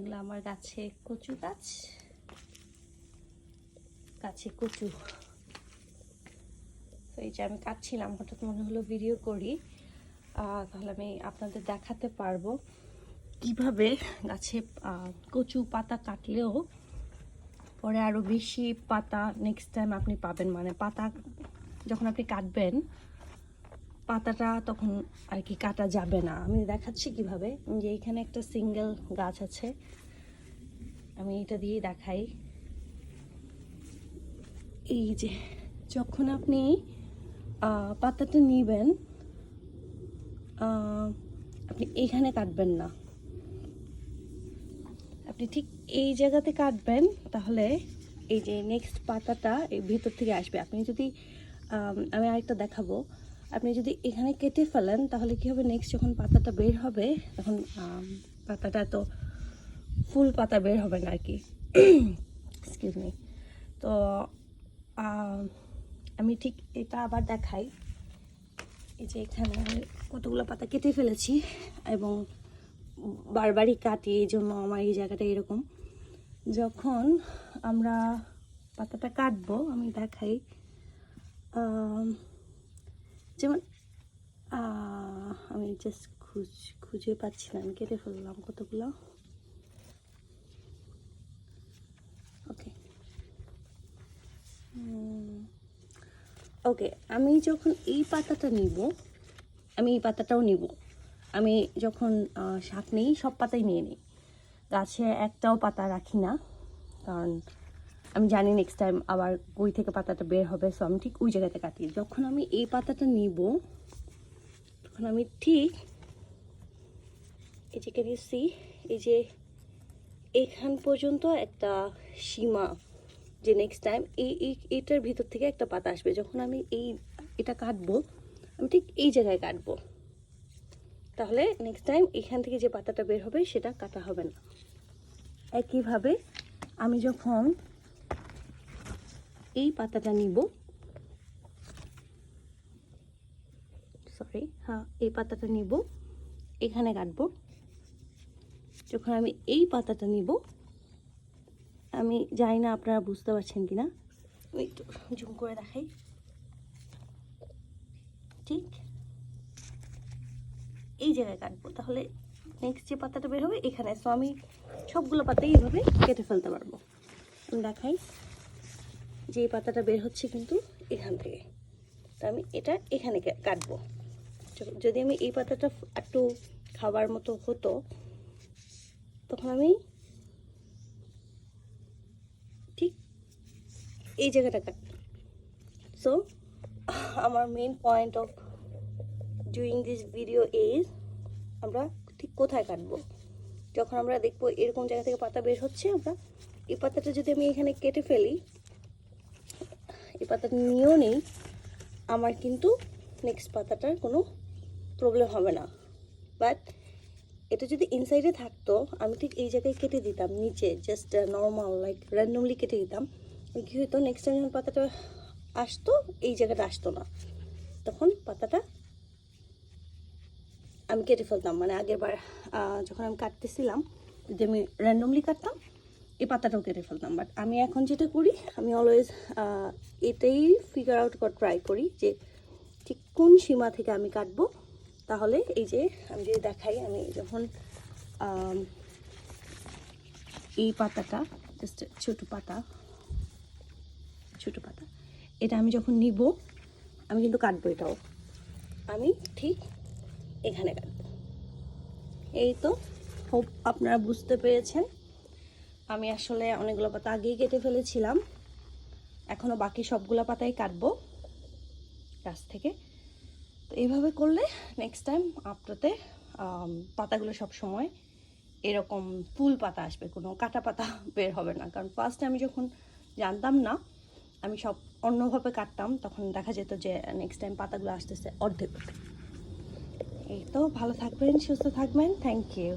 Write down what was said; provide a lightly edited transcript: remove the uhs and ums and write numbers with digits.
এগুলো আমার গাছে কচু গাছ, গাছে কচু। তো এই যে আমি কাটছিলাম, হঠাৎ মনে হলো ভিডিও করি, তাহলে আমি আপনাদের দেখাতে পারবো কিভাবে গাছে কচু পাতা কাটলেও পরে আরও বেশি পাতা নেক্সট টাইম আপনি পাবেন। মানে পাতা যখন আপনি কাটবেন পাতাটা তখন আর কি কাটা যাবে না। আমি দেখাচ্ছি কিভাবে। যে এখানে একটা সিঙ্গেল গাছ আছে, আমি এটা দিয়ে দেখাই। এই যে যখন আপনি পাতাটা নিবেন, আপনি এইখানে কাটবেন না, আপনি ঠিক এই জায়গাতে কাটবেন, তাহলে এই যে নেক্সট পাতাটা এই ভিতর থেকে আসবে। আপনি যদি আমি আরেকটা দেখাবো, আপনি যদি এখানে কেটে ফেলেন তাহলে কি হবে, নেক্সট যখন পাতাটা বের হবে তখন পাতাটা তো ফুল পাতা বের হবে না আর কি। Excuse me. তো আমি ঠিক এটা আবার দেখাই। এই যে এখানে আমি কতগুলো পাতা কেটে ফেলেছি এবং বারবারই কাটি, এই জন্য আমার এই জায়গাটা এরকম। যখন আমরা পাতাটা কাটবো আমি দেখাই, যেমন আমি জাস্ট খুঁজে পাচ্ছি না, আমি কেটে ফেললাম কতগুলো। ওকে ওকে, আমি যখন এই পাতাটা নিব, আমি এই পাতাটাও নিব। আমি যখন শাক নিই সব পাতাই নিয়ে নিই, গাছে একটাও পাতা রাখি না, কারণ আমি জানি নেক্সট টাইম আবার ওই থেকে পাতাটা বের হবে। সো আমি ঠিক ওই জায়গাতে কাটি। যখন আমি এই পাতাটা নিব তখন আমি ঠিক এই যে ক্যান ইউ সি, এই যে এখান পর্যন্ত একটা সীমা, যে নেক্সট টাইম এইটার ভিতর থেকে একটা পাতা আসবে। যখন আমি এটা কাটবো আমি ঠিক এই জায়গায় কাটবো, তাহলে নেক্সট টাইম এখান থেকে যে পাতাটা বের হবে সেটা কাটা হবে না। একইভাবে আমি যখন এই পাতাটা নিব, এই পাতাটা নিব, এখানে কাটবো। যখন আমি এই পাতাটা নিব, আমি জানি না আপনারা বুঝতে পারছেন কিনা, আমি একটু জুম করে দেখাই। ঠিক এই জায়গায় কাটবো, তাহলে নেক্সট যে পাতাটা বের হবে এখানে। সো আমি সবগুলো পাতাই এইভাবে কেটে ফেলতে পারবো। আমি দেখাই যে এই পাতাটা বের হচ্ছে কিন্তু এখান থেকে, তো আমি এটা এখানে কাটবো। যদি আমি এই পাতাটা একটু খাবার মতো হতো তখন আমি ঠিক এই জায়গাটা কাটবো। সো আমার main point of doing this video is, আমরা ঠিক কোথায় কাটবো। যখন আমরা দেখবো এরকম জায়গা থেকে পাতা বের হচ্ছে, আমরা এই পাতাটা যদি আমি এখানে কেটে ফেলি, এই পাতাটা নিয়েও নেই, আমার কিন্তু নেক্সট পাতাটার কোনো প্রবলেম হবে না। বাট এটা যদি ইনসাইডে থাকতো, আমি ঠিক এই জায়গায় কেটে দিতাম নিচে, জাস্ট নর্মাল লাইক র্যান্ডমলি কেটে দিতাম, কী হতো নেক্সট টাইম যখন পাতাটা আসতো এই জায়গাটা আসতো না, তখন পাতাটা আমি কেটে ফেলতাম। মানে আগের বার যখন আমি কাটতেছিলাম, যদি আমি র্যান্ডমলি কাটতাম এই পাতাটাও কেটে ফেলতাম। বাট আমি এখন যেটা করি, আমি অলওয়েজ এটাই ফিগার আউট করে ট্রাই করি যে ঠিক কোন সীমা থেকে আমি কাটবো। তাহলে এই যে আমি যদি দেখাই, আমি যখন এই পাতাটা জাস্ট ছোটো পাতা এটা আমি যখন নিব, আমি কিন্তু কাটবো, এটাও আমি ঠিক এখানে কাটবো। এই তো, হোপ আপনারা বুঝতে পেরেছেন। আমি আসলে অনেকগুলো পাতা আগেই কেটে ফেলেছিলাম, এখনও বাকি সবগুলো পাতাই কাটবো গাছ থেকে। তো এইভাবে করলে নেক্সট টাইম আপনাতে পাতাগুলো সব সময় এরকম ফুল পাতা আসবে, কোনো কাটা পাতা বের হবে না। কারণ ফার্স্টে আমি যখন জানতাম না, আমি সব অন্যভাবে কাটতাম, তখন দেখা যেত যে নেক্সট টাইম পাতাগুলো আসতেছে অর্ধেক। এই তো, ভালো থাকবেন, সুস্থ থাকবেন, থ্যাংক ইউ।